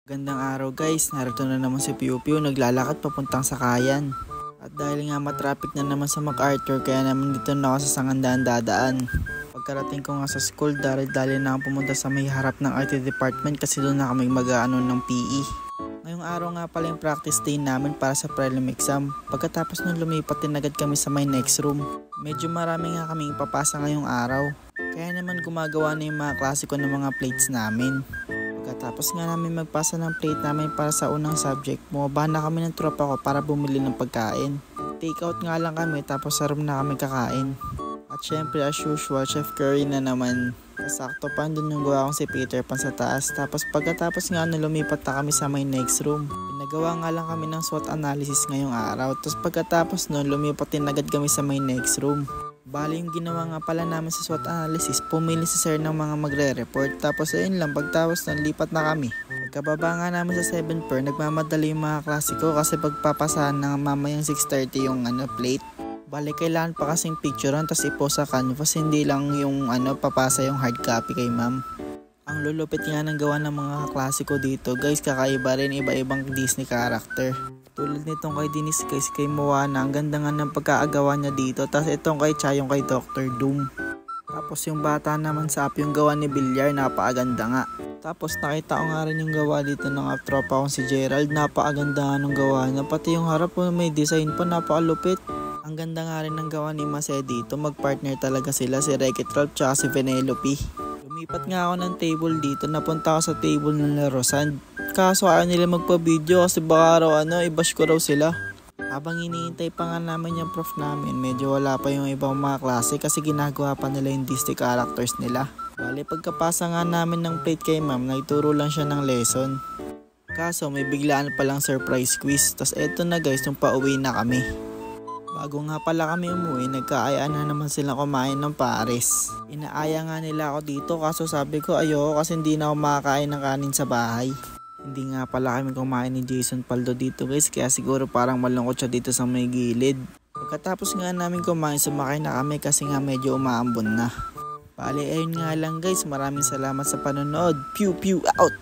Gandang araw guys, narito na naman si Piu Piu naglalakad papuntang Sakayan. At dahil nga matraffic na naman sa MacArthur kaya naman dito na ako sa Sangandaan dadaan. Pagkarating ko nga sa school, dali na ako pumunta sa may harap ng IT department kasi doon na kami mag-aano ng PE. Ngayong araw nga pala yung practice day namin para sa prelim exam. Pagkatapos nun lumipat din agad kami sa my next room. Medyo marami nga kaming ipapasa ngayong araw. Kaya naman gumagawa na yung mga klase ko ng mga plates namin. Pagkatapos nga namin magpasa ng plate namin para sa unang subject, bumaba na kami ng tropa ko para bumili ng pagkain. Take out nga lang kami tapos sa room na kami kakain. At syempre as usual, Chef Curry na naman. Kasakto pa doon yung gawa kong si Peter Pan sa taas. Tapos pagkatapos nga lumipat na kami sa my next room. Pinagawa nga lang kami ng SWOT analysis ngayong araw. Tapos pagkatapos nun, lumipat din agad kami sa my next room. Bali yung ginawa nga pala namin sa SWOT analysis, pumili si sir ng mga magre-report. Tapos ayun lang, pagtapos nun, lipat na kami. Pagkababa nga namin sa 7 per, nagmamadali yung mga klasiko kasi pagpapasahan na mamayang 6:30 yung plate. Bali kailangan pa kasing picturean tapos ipost sa canvas, hindi lang yung papasa yung hard copy kay ma'am. Ang lulupit nga ng gawa ng mga klasiko dito guys, kakaiba rin, iba-ibang Disney character. Tulad nitong kay Denise guys, kay Moana, ang ganda nga ng pagkaagawa niya dito. Tapos itong kay Cha, yung kay Dr. Doom. Tapos yung bata naman sa Up, yung gawa ni Villar, napakaganda nga. Tapos nakita ko nga rin yung gawa dito ng tropa kong si Gerald, napakaganda nga ng gawa niya. Pati yung harap may design pa, napakalupit. Ang ganda nga rin ng gawa ni Mase dito, magpartner talaga sila, si Wreck-It Ralph tsaka si Penelope. Lumipat nga ako ng table dito, napunta ako sa table ng Rosan. Kaso ayaw nila magpa-video kasi baka raw i-bash ko raw sila. Habang iniintay pa nga namin yung prof namin, medyo wala pa yung ibang mga klase kasi ginagawa pa nila yung Disney characters nila. Bale pagkapasa nga namin ng plate kay ma'am, nagturo lang siya ng lesson. Kaso may biglaan palang surprise quiz. Tas eto na guys, nung pauwi na kami. Bago nga pala kami umuwi, nagkaayaan na naman silang kumain ng pares. Inaaya nga nila ako dito kaso sabi ko ayoko kasi hindi na ako makakain ng kanin sa bahay. Hindi nga pala kami kumain ni Jason Paldo dito guys, kaya siguro parang malungkot siya dito sa may gilid. Pagkatapos nga namin kumain, sumakay na kami kasi nga medyo umaambon na. Bale ayun nga lang guys, maraming salamat sa panonood. Pew pew out!